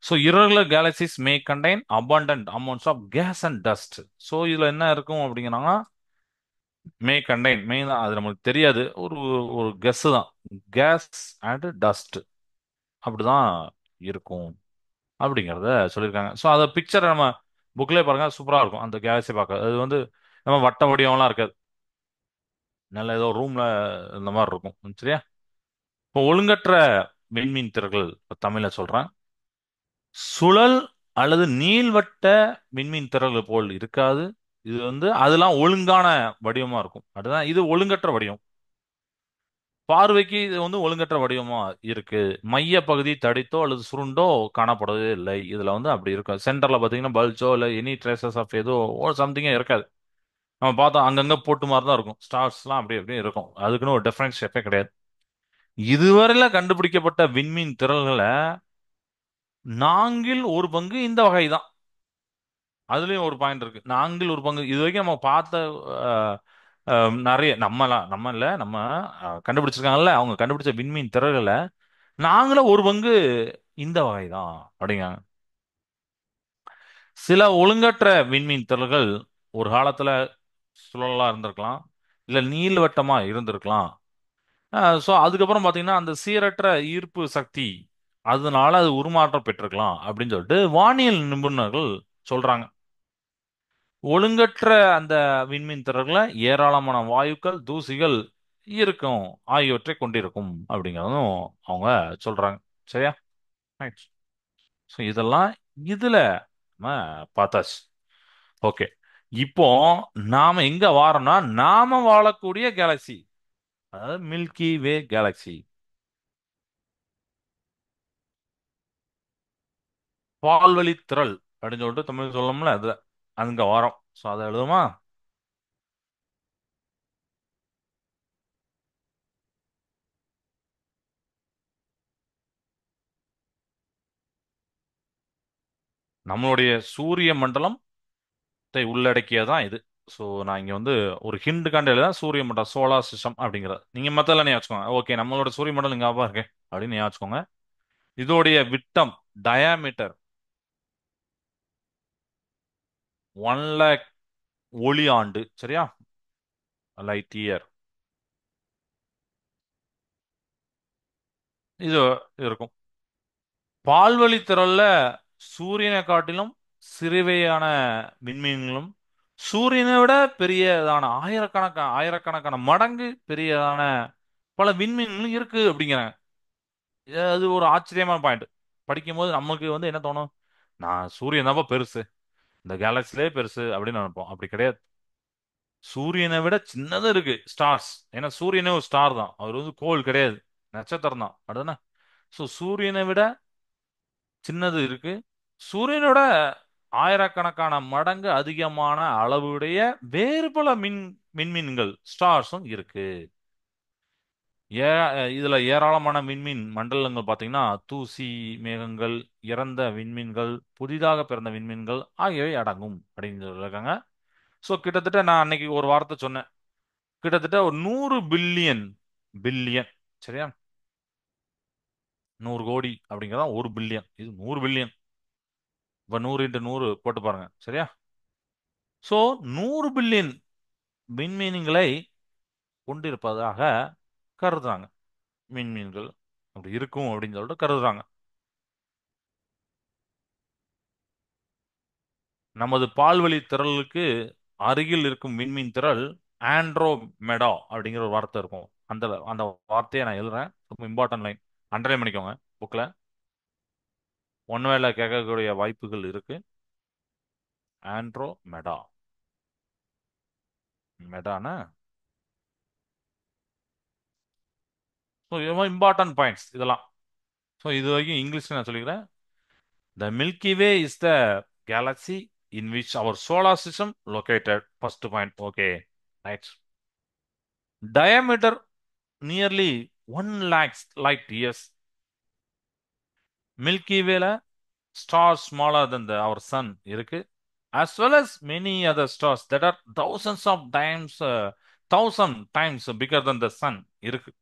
So irregular galaxies may contain abundant amounts of gas and dust. So இதுல என்ன இருக்கும் அப்படிங்கிறாங்கன்னா, மே கண்டைன் மெயின் அது நமக்கு தெரியாது, ஒரு ஒரு கெஸ் தான். கேஸ் அண்ட் டஸ்ட் அப்படிதான் இருக்கும் அப்படிங்கிறத சொல்லியிருக்காங்க. ஸோ அதை பிக்சர் நம்ம புக்லேயே பாருங்க, சூப்பராக இருக்கும் அந்த கேலக்ஸி பார்க்க. அது வந்து நம்ம வட்ட வடிவம்லாம் இருக்காது, நல்ல ஏதோ ரூம்ல இந்த மாதிரி இருக்கும். சரியா? இப்போ ஒழுங்கற்ற விண்மீன் திரள்கள் இப்ப தமிழ்ல சொல்றேன். சுழல் அல்லது நீள்வட்ட விண்மீன் திரள்கள் போல் இருக்காது. இது வந்து அதெல்லாம் ஒழுங்கான வடிவமா இருக்கும். அதுதான் இது ஒழுங்கற்ற வடிவம். பார்வைக்கு இது வந்து ஒழுங்கற்ற வடிவமா இருக்கு. மைய பகுதி தடித்தோ அல்லது சுருண்டோ காணப்படவே இல்லை. இதுல வந்து அப்படி இருக்கும். சென்டர்ல பாத்தீங்கன்னா பல்ஜோ இல்ல எனி ட்ரேசஸ் ஆஃப் ஏதோ சம்திங்கே இருக்காது. நம்ம பார்த்தோம் அங்கங்க போட்டு மாதிரி தான் இருக்கும். ஸ்டார்ஸ்லாம் அப்படி அப்படியே இருக்கும். அதுக்குன்னு ஒரு டிஃபரன்ஸ் ஷேப்பே கிடையாது. இதுவரையில கண்டுபிடிக்கப்பட்ட விண்மீன் திரள்களை நான்கில் ஒரு பங்கு இந்த வகை தான். அதுலயும் ஒரு பாயிண்ட் இருக்கு. நான்கில் ஒரு பங்கு இது வரைக்கும் நம்ம பார்த்த அஹ், நிறைய நம்ம இல்ல நம்ம கண்டுபிடிச்சிருக்காங்கல்ல, அவங்க கண்டுபிடிச்ச விண்மீன் திரள்களை நாங்களும் ஒரு பங்கு இந்த வகைதான் அப்படிங்காங்க. சில ஒழுங்கற்ற விண்மீன் திரள்கள் ஒரு காலத்துல சுழலா இருந்திருக்கலாம், இல்ல நீள்வட்டமா இருந்திருக்கலாம். ஸோ அதுக்கப்புறம் பாத்தீங்கன்னா அந்த சீரற்ற ஈர்ப்பு சக்தி அதனால அது உருமாற்றம் பெற்றிருக்கலாம் அப்படின்னு சொல்லிட்டு வானியல் நிபுணர்கள் சொல்றாங்க. ஒழுங்கற்ற அந்த விண்மீன் திரள்ல ஏராளமான வாயுக்கள், தூசிகள் இருக்கும் ஆகியவற்றை கொண்டிருக்கும் அப்படிங்கிறதும் அவங்க சொல்றாங்க. சரியா? ரைட். ஸோ இதெல்லாம் இதுல நம்ம பார்த்தாச்சு. ஓகே. இப்போ நாம எங்க வாரோம்னா, நாம வாழக்கூடிய கேலக்சி, அதாவது மில்கி வே கேலக்சி. பால்வழி திரள் அப்படின்னு சொல்லிட்டு தமிழ் சொல்லணும்ல அது அங்க வரோம். ஸோ அதை எழுதுமா? நம்மளுடைய சூரிய மண்டலம் உள்ளடக்கியதான் இது. ஸோ நான் இங்க வந்து ஒரு ஹிண்ட் காண்ட எழுத சூரிய மண்டலம் சோலார் சிஸ்டம் அப்படிங்கிறது. நீங்க மத்தெல்லாம் நீ வச்சுக்கோங்க. ஓகே, நம்மளோட சூரிய மண்டலம் இங்க இருக்கு அப்படின்னு நீ வச்சுக்கோங்க. இதோடைய விட்டம், டயாமீட்டர் 1 லேக் ஒளி ஆண்டு. சரியா? Light year. இது இருக்கும். பால்வழி திரள்ல சூரியனை காட்டிலும் சிறியவையான விண்மீன்களும், சூரியனை விட பெரியதான ஆயிரக்கணக்கான மடங்கு பெரியதான பல விண்மீன்களும் இருக்கு அப்படிங்கிறாங்க. அது ஒரு ஆச்சரியமான பாயிண்ட். படிக்கும்போது நமக்கு வந்து என்ன தோணும்? நான் சூரியன் தான்ப்பா பெருசு, இந்த கேலக்சிலே பெருசு அப்படின்னு நினைப்போம். அப்படி கிடையாது. சூரியனை விட சின்னதும் இருக்கு ஸ்டார்ஸ். ஏன்னா சூரியனே ஒரு ஸ்டார் தான், அவர் வந்து கோள் கிடையாது, நட்சத்திரம் தான். அப்படிதானே? ஸோ சூரியனை விட சின்னது இருக்கு. சூரியனோட ஆயிரக்கணக்கான மடங்கு அதிகமான அளவுடைய வேறு பல விண்மீன்கள் ஸ்டார்ஸும் இருக்கு. ஏ இதுல ஏராளமான விண்மீன் மண்டலங்கள் பார்த்தீங்கன்னா தூசி மேகங்கள், இறந்த விண்மீன்கள், புதிதாக பிறந்த விண்மீன்கள் ஆகியவை அடங்கும் அப்படின்னு சொல்லியிருக்காங்க. ஸோ கிட்டத்தட்ட நான் அன்னைக்கு ஒரு வார்த்தை சொன்னேன். கிட்டத்தட்ட ஒரு 100 பில்லியன். பில்லியன். சரியா? 100 கோடி அப்படிங்கிறதா 1 பில்லியன். இது 100 பில்லியன். இப்போ 100 × 100 போட்டு பாருங்க. சரியா? ஸோ 100 பில்லியன் விண்மீன்களை கொண்டிருப்பதாக கருதுறாங்க. விண்மீன்கள் அப்படி இருக்கும் அப்படின்னு சொல்லிட்டு கருதுறாங்க. நமது பால்வழி திரளுக்கு அருகில் இருக்கும் விண்மீன் திரள் ஆண்ட்ரோமெடா அப்படிங்கிற ஒரு வார்த்தை இருக்கும். அந்த அந்த வார்த்தையை நான் எழுதுறேன். ரொம்ப இம்பார்ட்டன்ட் லைன். அண்டர்லைன் பண்ணிக்கோங்க புக்ல. ஒன்வேளை கேட்கக்கூடிய வாய்ப்புகள் இருக்கு. ஆண்ட்ரோமெடா. மெடானா? ஸோ இம்பார்ட்டன்ட் பாயிண்ட்ஸ் இதெல்லாம். ஸோ இது வரைக்கும் இங்கிலீஷ்ல நான் சொல்லிக்கிறேன். The Milky Way is the galaxy in which our solar system located. First point. Okay, right. Diameter nearly 1 lakh light years. Milky Way stars smaller than our sun இருக்கு. As well as many other stars that are thousand times bigger than the sun இருக்கு.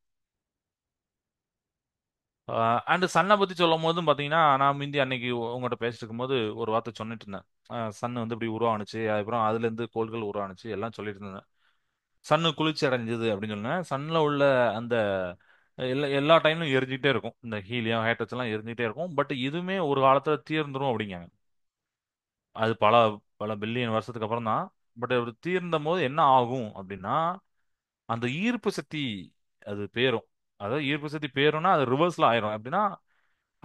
And சன்னை பத்தி சொல்லும் போதும் பாத்தீங்கன்னா, நான் முந்தி அன்னைக்கு உங்கள்கிட்ட பேசிட்டு இருக்கும்போது ஒரு வார்த்தை சொல்லிட்டு இருந்தேன். சன் வந்து இப்படி உருவானுச்சு, அதுக்கப்புறம் அதுல இருந்து கோள்கள் உருவானுச்சு எல்லாம் சொல்லிட்டு இருந்தேன். சன்னு குளிர்ச்சி அடைஞ்சது அப்படின்னு சொன்னேன். சன்ல உள்ள அந்த எல்லா டைம்லும் எரிஞ்சிட்டே இருக்கும். இந்த ஹீலியம் ஹைட்ரஜன் எல்லாம் எரிஞ்சிட்டே இருக்கும். பட் இதுவுமே ஒரு காலத்துல தீர்ந்துரும் அப்படிங்காங்க. அது பல பல பில்லியன் வருஷத்துக்கு அப்புறம் தான். பட் அது தீர்ந்த போது என்ன ஆகும் அப்படின்னா, அந்த ஈர்ப்பு சக்தி அது பேரும். அதாவது ஈர்ப்பு சக்தி பேரும்னா அது ரிவர்ஸ்ல ஆயிரும். அப்படின்னா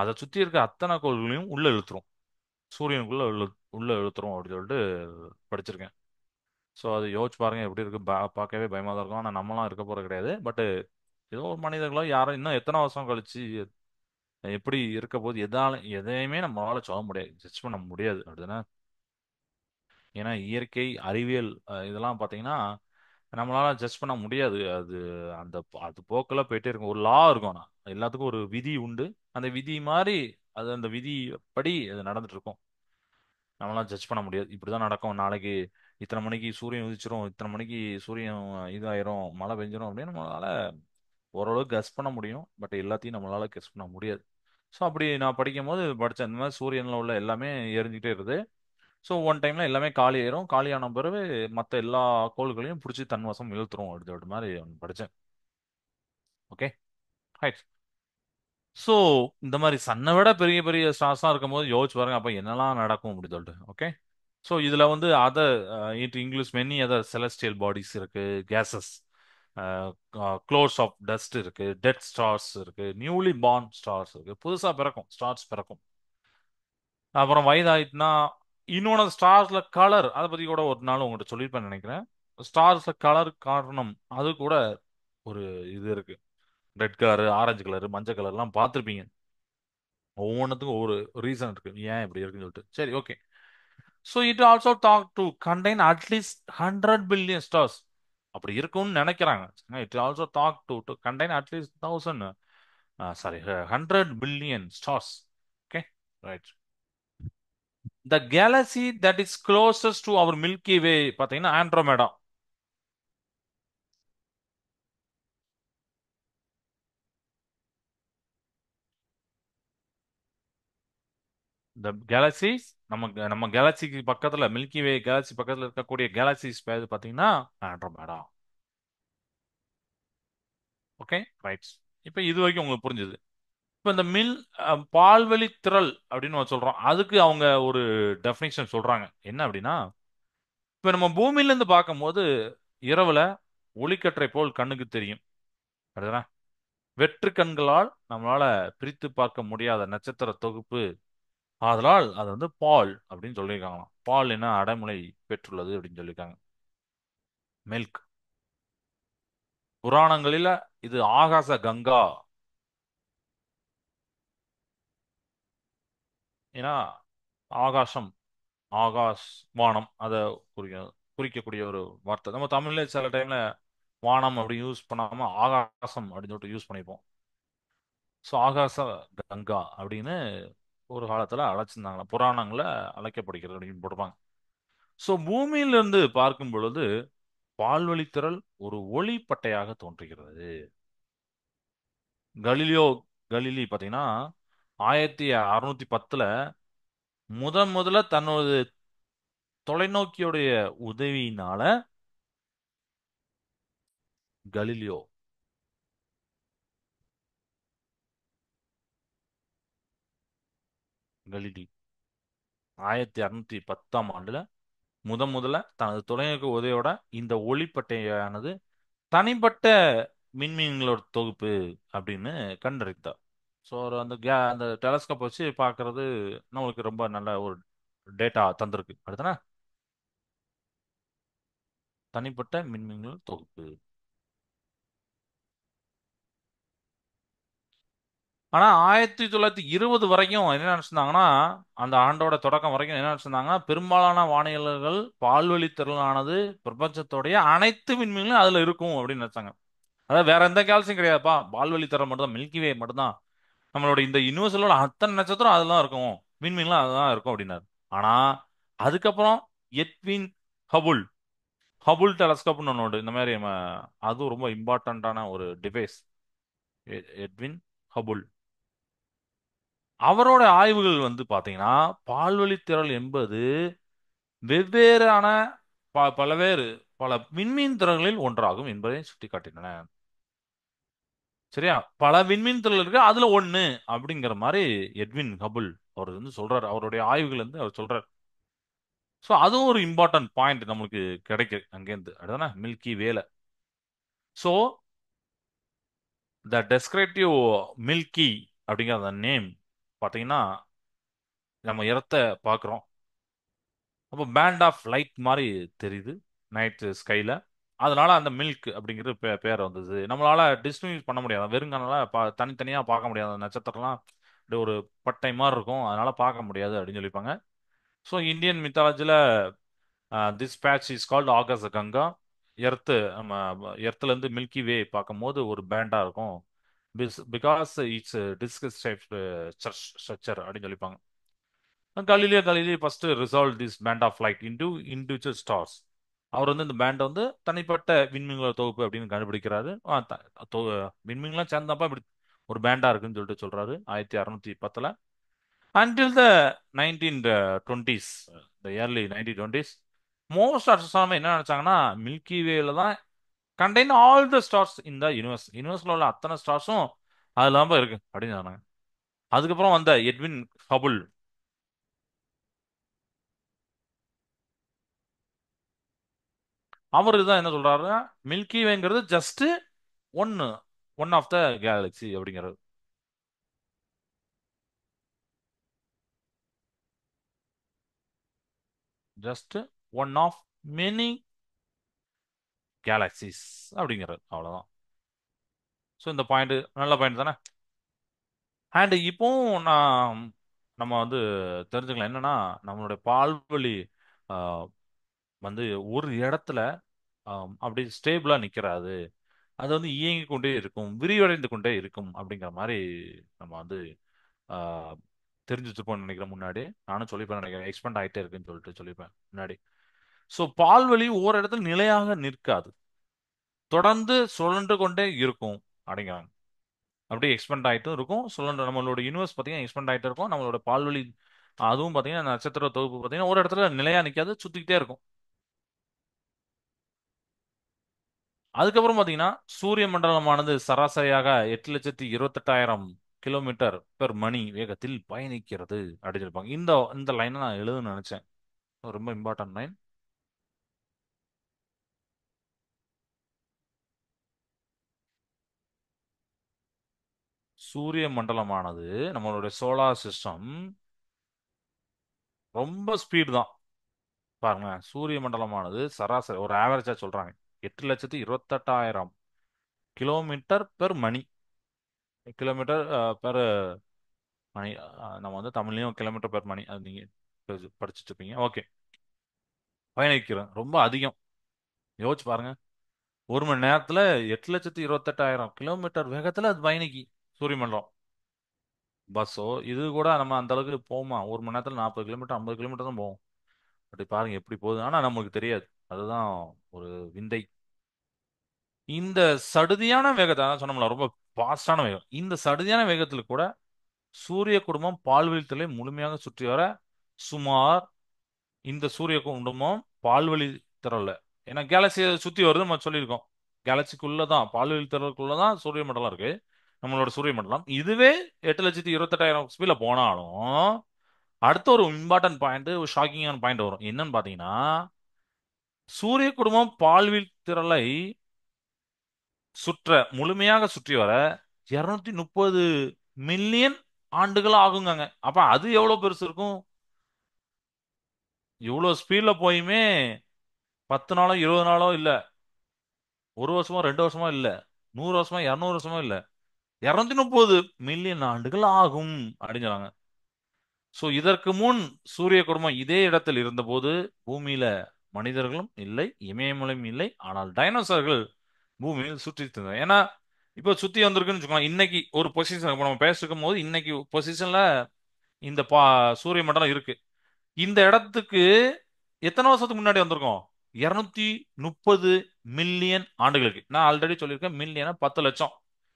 அதை சுத்தி இருக்க அத்தனை கோள்களையும் உள்ள இழுத்துரும். சூரியனுக்குள்ள உள்ள இழுத்துரும் அப்படின்னு சொல்லிட்டு படிச்சிருக்கேன். ஸோ அது யோசிச்சு பாருங்க எப்படி இருக்கு. பார்க்கவே பயமா தான் இருக்கும். ஆனால் நம்மலாம் இருக்க போறது கிடையாது. பட் ஏதோ ஒரு மனிதர்களோ யாரும் இன்னும் எத்தனை வருஷம் கழிச்சு எப்படி இருக்க போது எதையுமே நம்மளால சொல்ல முடியாது, ஜட்ஜ் பண்ண முடியாது. அப்படிதானே? ஏன்னா இயற்கை அறிவியல் இதெல்லாம் பார்த்தீங்கன்னா நம்மளால ஜட்ஜ் பண்ண முடியாது. அது அந்த அது போக்கில் போயிட்டே இருக்கும். ஒரு லா இருக்கும். ஆனா எல்லாத்துக்கும் ஒரு விதி உண்டு. அந்த விதி மாதிரி அது அந்த விதி படி அது நடந்துட்டு இருக்கும். நம்மளால ஜட்ஜ் பண்ண முடியாது. இப்படிதான் நடக்கும் நாளைக்கு, இத்தனை மணிக்கு சூரியன் உதிச்சிரும், இத்தனை மணிக்கு சூரியன் இதாயிரும், மழை பெஞ்சிரும் அப்படின்னு நம்மளால ஓரளவுக்கு கெஸ் பண்ண முடியும். பட் எல்லாத்தையும் நம்மளால கெஸ் பண்ண முடியாது. ஸோ அப்படி நான் படிக்கும் போது படித்தேன். இந்த மாதிரி சூரியனில் உள்ள எல்லாமே எரிஞ்சிட்டே இருக்குது. ஸோ ஒன் டைம்ல எல்லாமே காலி ஆயிரும். காலியான பிறகு மற்ற எல்லா கோள்களையும் பிடிச்சி தன் வசம் இழுத்துரும் அப்படின்ற மாதிரி படித்தேன். Okay, right. ஸோ இந்த மாதிரி சன்னை விட பெரிய பெரிய ஸ்டார்ஸ்லாம் இருக்கும்போது யோசிச்சு பாருங்க அப்போ என்னெல்லாம் நடக்கும் அப்படின்னு சொல்லிட்டு. ஓகே. ஸோ இதில் வந்து other it includes many other celestial bodies இருக்கு, கேசஸ், க்ளோஸ் ஆஃப் டஸ்ட் இருக்கு, டெட் ஸ்டார்ஸ் இருக்கு, நியூலி பார்ன் ஸ்டார்ஸ் இருக்கு, புதுசாக பிறக்கும் ஸ்டார்ஸ் பிறக்கும். அப்புறம் வயதாயிட்டுனா இன்னொன்று ஸ்டார்ஸ்ல கலர், அதை பற்றி கூட ஒரு நாள் உங்கள்கிட்ட சொல்லியிருப்பேன்னு நினைக்கிறேன். ஸ்டார்ஸ்ல கலர் காரணம் அது கூட ஒரு இது இருக்கு. ரெட் கலர், ஆரஞ்சு கலர், மஞ்சள் கலர்லாம் பார்த்துருப்பீங்க. ஒவ்வொன்றுத்துக்கும் ஒவ்வொரு ரீசன் இருக்கு ஏன் இப்படி இருக்குன்னு சொல்லிட்டு. சரி, ஓகே. So it also talk to contain at least 100 billion stars. அப்படி இருக்கும்னு நினைக்கிறாங்க. It also talk to contain at least 1000, sorry, 100 billion stars. Okay, right. The galaxy that is closest to our Milky Way பார்த்தீங்கன்னா ஆண்ட்ரோமேடா. இந்த கேலக்சிஸ் நமக்கு நம்ம கேலக்சிக்கு பக்கத்துல milky Way Galaxy பக்கத்துல இருக்கக்கூடிய கேலக்சிஸ் பேர் பார்த்தீங்கன்னா ஆண்ட்ரோமேடா. Okay, right. இப்போ இது வரைக்கும் உங்களுக்கு புரிஞ்சுது. இப்போ இந்த பால்வெளி திரள் அப்படின்னு நம்ம சொல்றோம். அதுக்கு அவங்க ஒரு டெஃபினிஷன் சொல்றாங்க. என்ன அப்படின்னா, இப்போ நம்ம பூமியில இருந்து பார்க்கும்போது இரவுல ஒளிக்கற்றை போல் கண்ணுக்கு தெரியும். அப்படிதானே? வெற்று கண்களால் நம்மளால பிரித்து பார்க்க முடியாத நட்சத்திர தொகுப்பு. ஆதலால் அது வந்து பால் அப்படின்னு சொல்லியிருக்காங்களாம். பால் என்ன அடைமொழி பெற்றுள்ளது அப்படின்னு சொல்லியிருக்காங்க. மில்க். புராணங்களில இது ஆகாச கங்கா. ஏன்னா ஆகாசம், ஆகாஷ், வானம், அதை குறிக்க குறிக்கக்கூடிய ஒரு வார்த்தை. நம்ம தமிழ்ல சில டைம்ல வானம் அப்படி யூஸ் பண்ணாம ஆகாசம் அப்படின்னு சொல்லிட்டு யூஸ் பண்ணிப்போம். ஸோ ஆகாச கங்கா அப்படின்னு ஒரு காலத்துல அழைச்சிருந்தாங்களா, புராணங்கள அழைக்கப்படுகிறது அப்படின்னு போட்டுப்பாங்க. ஸோ பூமியிலிருந்து பார்க்கும் பொழுது பால்வழித்திரள் ஒரு ஒளிப்பட்டையாக தோன்றுகிறது. கலீலியோ கலிலி பார்த்தீங்கன்னா 1610 முதல்ல தன்னோட தொலைநோக்கியுடைய உதவியினால, கலீலியோ கலிலி 1610 முதல்ல தனது தொலைநோக்கு உதவியோட இந்த ஒளிப்பட்டையானது தனிப்பட்ட மின்மீன்களோட தொகுப்பு அப்படின்னு கண்டறிந்தார். ஸோ அந்த டெலஸ்கோப் வச்சு பார்க்கிறது நம்மளுக்கு ரொம்ப நல்ல ஒரு டேட்டா தந்திருக்கு. அடுத்தனா தனிப்பட்ட மின்மீன்கள் தொகுப்பு. ஆனா 1920 வரைக்கும் என்ன நினைச்சிருந்தாங்கன்னா, அந்த ஆண்டோட தொடக்கம் வரைக்கும் என்ன நினைச்சிருந்தாங்கன்னா, பெரும்பாலான வானியல்கள் பால்வழி திரளானது பிரபஞ்சத்தோடைய அனைத்து விண்மீன்களும் அதுல இருக்கும் அப்படின்னு நினைச்சாங்க. அதாவது வேற எந்த கேலக்சியும் கிடையாதுப்பா, பால்வழி திரள் மட்டும் தான், மில்கி வே மட்டும் தான், நம்மளோட இந்த யூனிவர்சலோட அத்தனை நட்சத்திரம் அதெல்லாம் இருக்கும், விண்மீன்லாம் அதுதான் இருக்கும் அப்படின்னாரு. ஆனா அதுக்கப்புறம் எட்வின் ஹபுல் ஹபுல் டெலஸ்கோப்னு ஒன்று உண்டு. இந்த மாதிரி அதுவும் ரொம்ப இம்பார்ட்டண்ட்டான ஒரு டிவைஸ். Edwin Hubble. அவரோட ஆய்வுகள் வந்து பாத்தீங்கன்னா பால்வழித் திரள் என்பது வெவ்வேறான பலவேறு பல விண்மீன் திரள்களில் ஒன்றாகும் என்பதை சுட்டிக்காட்டின. சரியா? பல விண்மீன் திரள் இருக்கு, அதுல ஒண்ணு அப்படிங்கிற மாதிரி எட்வின் ஹபுல் அவர் வந்து சொல்றாரு. அவருடைய ஆய்வுகள் வந்து அவர் சொல்றாரு. ஸோ அதுவும் ஒரு இம்பார்ட்டன்ட் பாயிண்ட் நம்மளுக்கு கிடைக்கு அங்கேருந்து. அதுதானே மில்கி வேல. ஸோ த டெஸ்கிரிப்டிவ் மில்கி அப்படிங்கிற அந்த நேம் பாத்தீங்கன்னா, நம்ம இடத்த பார்க்குறோம். அப்போ பேண்ட் ஆஃப் லைட் மாதிரி தெரியுது நைட் ஸ்கைல. அதனால அந்த மில்க் அப்படிங்கிறது பேர் வந்தது. நம்மளால டிஸ்டிங்விஷ் பண்ண முடியாது, வெறுங்கனால தனித்தனியா பார்க்க முடியாது. அந்த நட்சத்திரம்லாம் அப்படியே ஒரு பட்டை மாதிரி இருக்கும், அதனால பார்க்க முடியாது அப்படின்னு சொல்லியிருப்பாங்க. ஸோ இந்தியன் மித்தாலஜில this patch is called Akasha Ganga. நம்ம எர்த்துல இருந்து மில்கி வே பார்க்கும்போது ஒரு பேண்டா இருக்கும். பிகாஸ் இட்ஸ் டிஸ்க் ஸ்ட்ரக்சர் அப்படின்னு சொல்லிப்பாங்க. Galileo first resolve this band of light into individual stars. அவர் வந்து இந்த பேண்டை வந்து தனிப்பட்ட விண்மீன்களோட தொகுப்பு அப்படின்னு கண்டுபிடிக்கிறாரு. விண்மீன்கள்லாம் சேர்ந்தப்ப இப்படி ஒரு பேண்டா இருக்குன்னு சொல்லிட்டு சொல்றாரு 1610. Until the 1920s, the early 1920s, most astronomer என்ன நினைச்சாங்கன்னா மில்கி வேல தான் contain all the stars in the யூனிவர்ஸ்ல உள்ள அத்தனை ஸ்டார்ஸும் அது இல்லாம இருக்கு அப்படின்னு சொன்னாங்க. அதுக்கப்புறம் வந்த எட்வின் ஹபுல், அவர் தான் என்ன சொல்றாரு, மில்கி வேங்கிறது ஜஸ்ட் ஒன்னு ஒன் ஆஃப் த கேலக்சி அப்படிங்கிறது. Just one of many galaxies அப்படிங்கிறது, அவ்வளவுதான். ஸோ இந்த பாயிண்ட் நல்ல பாயிண்ட் தானே. அண்ட் இப்போ நான் நம்ம வந்து தெரிஞ்சுக்கலாம் என்னன்னா, நம்மளுடைய பால்வழி வந்து ஒரு இடத்துல அப்படி ஸ்டேபிளா நிக்கிறாது. அது வந்து இயங்கிக் கொண்டே இருக்கும், விரிவடைந்து கொண்டே இருக்கும் அப்படிங்கிற மாதிரி நம்ம வந்து ஆஹ், தெரிஞ்சு வச்சிருப்போம்னு நினைக்கிறேன். முன்னாடி நானும் சொல்லிப்பேன் நினைக்கிறேன், எக்ஸ்பெண்ட் ஆகிட்டே இருக்குன்னு சொல்லிட்டு சொல்லிப்பேன் முன்னாடி. ஸோ பால்வழி ஒரு இடத்துல நிலையாக நிற்காது, தொடர்ந்து சுழன்று கொண்டே இருக்கும் அப்படிங்கிறாங்க. அப்படியே எக்ஸ்பெண்ட் ஆகிட்டும் இருக்கும், சுழன்று நம்மளோட யூனிவர்ஸ் பார்த்தீங்கன்னா எக்ஸ்பெண்ட் ஆகிட்டே இருக்கும். நம்மளோட பால்வழி அதுவும் பார்த்தீங்கன்னா நட்சத்திர தொகுப்பு பார்த்தீங்கன்னா ஒரு இடத்துல நிலையா நிற்காது, சுத்திக்கிட்டே இருக்கும். அதுக்கப்புறம் பாத்தீங்கன்னா சூரிய மண்டலமானது சராசரியாக 8,28,000 கிலோமீட்டர் பெர் மணி வேகத்தில் பயணிக்கிறது அப்படின்னு சொல்லியிருப்பாங்க. இந்த இந்த லைனை நான் எழுதணும்னு நினைச்சேன், ரொம்ப இம்பார்ட்டன்ட் லைன். சூரிய மண்டலமானது, நம்மளுடைய சோலார் சிஸ்டம் ரொம்ப ஸ்பீடு தான். பாருங்க, சூரிய மண்டலமானது சராசரி ஒரு ஆவரேஜா சொல்றாங்க 8,28,000 கிலோமீட்டர் பெர் மணி. கிலோமீட்டர் பெர் மணி. நம்ம வந்து தமிழ்லயும் கிலோமீட்டர் பெர் மணி அது நீங்க படிச்சுட்டு இருப்பீங்க. ஓகே, பயணிக்கிறோம் ரொம்ப அதிகம். யோசிச்சு பாருங்க, ஒரு மணி நேரத்துல 8,28,000 கிலோமீட்டர் வேகத்துல அது பயணிக்கு சூரிய மண்டலம். பஸ்ஸோ இது கூட நம்ம அந்த அளவுக்கு போமா, ஒரு மணி நேரத்துல 40 கிலோமீட்டர் 50 கிலோமீட்டர் தான் போவோம். அப்படி பாருங்க எப்படி போகுது, ஆனா நமக்கு தெரியாது. அதுதான் ஒரு விந்தை. இந்த சடுதியான வேகத்தை அதான் சொன்னோம்ல, ரொம்ப ஃபாஸ்டான வேகம். இந்த சடுதியான வேகத்துல கூட சூரிய குடும்பம் பால்வெளித்தலை முழுமையாக சுற்றி வர சுமார், இந்த சூரிய குடும்பம் பால்வழி திரள்ல, ஏன்னா கேலக்சியை சுத்தி வருது நம்ம சொல்லியிருக்கோம். கேலக்சிக்குள்ளதான் பால்வழி திரளுக்குள்ளதான் சூரிய மண்டலம் இருக்கு. நம்மளோட சூரிய மண்டலம் இதுவே 8,28,000 ஸ்பீட்ல போனாலும் அடுத்த ஒரு இம்பார்ட்டன்ட் பாயிண்ட், ஒரு ஷாக்கிங்கான பாயிண்ட் வரும். என்னன்னு பாத்தீங்கன்னா, சூரிய குடும்பம் பால்வீழ் திரளை சுற்ற முழுமையாக சுற்றி வர 230 மில்லியன் ஆண்டுகள் ஆகுங்க. அப்ப அது எவ்வளவு பெருசு இருக்கும்? இவ்வளவு ஸ்பீட்ல போயுமே 10 நாளோ 20 நாளோ இல்ல, ஒரு வருஷமோ 2 வருஷமோ இல்ல, 100 வருஷமோ 200 வருஷமோ இல்ல, 230 மில்லியன் ஆண்டுகள் ஆகும் அப்படின்னு சொன்னாங்க. சோ இதற்கு முன் சூரிய குடும்பம் இதே இடத்தில் இருந்தபோது பூமியில மனிதர்களும் இல்லை, இமயமலையும் இல்லை, ஆனால் டைனோசர்கள் பூமியில் சுற்றி இருந்தாங்க. ஏன்னா இப்போ சுத்தி வந்திருக்குன்னு வச்சுக்கோங்க. இன்னைக்கு ஒரு பொசிஷன் நம்ம பேசிருக்கும் போது இன்னைக்கு பொசிஷன்ல இந்த சூரிய மண்டலம் இருக்கு. இந்த இடத்துக்கு எத்தனை வருஷத்துக்கு முன்னாடி வந்திருக்கோம்? 230 மில்லியன் ஆண்டுகளுக்கு. நான் ஆல்ரெடி சொல்லியிருக்கேன், மில்லியனா 10 லட்சம்.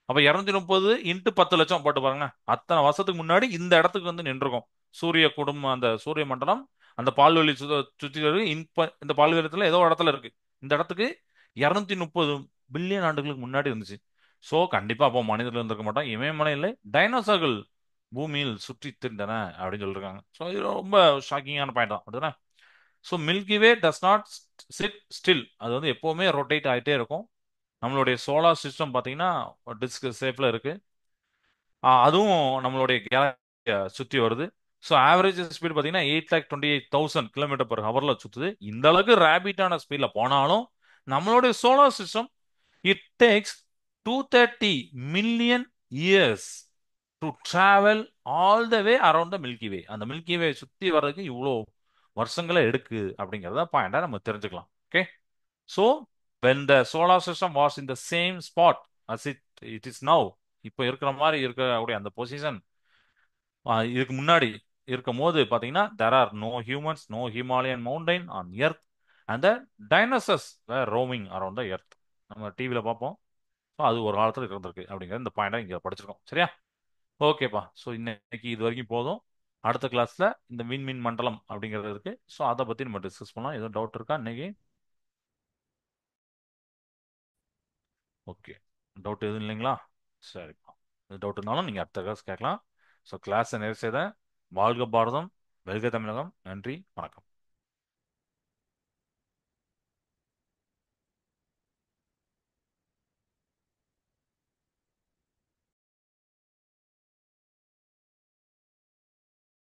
அப்ப 230 இன்ட்டு 10 லட்சம் போட்டு பாருங்க, அத்தனை வருஷத்துக்கு முன்னாடி இந்த இடத்துக்கு வந்து நின்றுக்கும் சூரிய குடும்பம். அந்த சூரிய மண்டலம் அந்த பால்வெளி சுத்தி இருக்கு. இந்த பால்வெளியத்துல ஏதோ ஒரு இடத்துல இருக்கு. இந்த இடத்துக்கு 230 பில்லியன் ஆண்டுகளுக்கு முன்னாடி இருந்துச்சு. சோ கண்டிப்பா அப்போ மனிதர்கள் இருந்திருக்க மாட்டோம், இமயமலை இல்லை, டைனோசர்கள் பூமியில் சுற்றி திரிந்தன அப்படின்னு சொல்லிருக்காங்க. ஸோ இது ரொம்ப ஷாக்கிங்கான பாயிண்ட் தான் அப்படிதானே. So milky way does not chit still, அது வந்து எப்பவுமே ரொட்டேட் ஆகிட்டே இருக்கும். நம்மளுடைய சோலார் சிஸ்டம் பார்த்தீங்கன்னா டிஸ்க் ஷேப்ல இருக்கு. அதுவும் நம்மளுடைய கேலக்சியை சுற்றி வருது. ஸோ ஆவரேஜ் ஸ்பீடு பார்த்தீங்கன்னா 8,28,000 கிலோமீட்டர் per ஹவர்ல சுத்துது. இந்த அளவுக்கு ரேபிட்டான ஸ்பீட்ல போனாலும் நம்மளுடைய solar system it takes 230 million years to travel all the way around the Milky Way. அந்த மில்கி வே சுத்தி வர்றதுக்கு இவ்வளோ வருஷங்களை எடுக்கு அப்படிங்கிறத பாயிண்டா நம்ம தெரிஞ்சுக்கலாம். Okay, so when the solar system was in the same spot as it is now, இப்போ இருக்கிற மாதிரி இருக்கக்கூடிய அந்த பொசிஷன் இதுக்கு முன்னாடி இருக்கும் போது பார்த்தீங்கன்னா there are no humans, no Himalayan mountain on earth and the dinosaurs were roaming around the earth. நம்ம டிவியில் பார்ப்போம். ஸோ அது ஒரு காலத்தில் இருந்திருக்கு அப்படிங்கிற இந்த பாயிண்டை இங்கே படிச்சிருக்கோம். சரியா? ஓகேப்பா. ஸோ இன்னைக்கு இது வரைக்கும் போதும். அடுத்த கிளாஸ்ல இந்த விண்மீன் மண்டலம் அப்படிங்கிறது இருக்கு. ஸோ அதை பத்தி நம்ம டிஸ்கஸ் பண்ணலாம். எதுவும் டவுட் இருக்கா இன்னைக்கு? ஓகே, டவுட் எதுவும் இல்லைங்களா? சரிப்பா, டவுட் இருந்தாலும் நீங்க அடுத்த கிளாஸ் கேட்கலாம். ஸோ கிளாஸை நிறைவு செய்த வாழ்க பாரதம், வெல்க தமிழகம். நன்றி, வணக்கம்.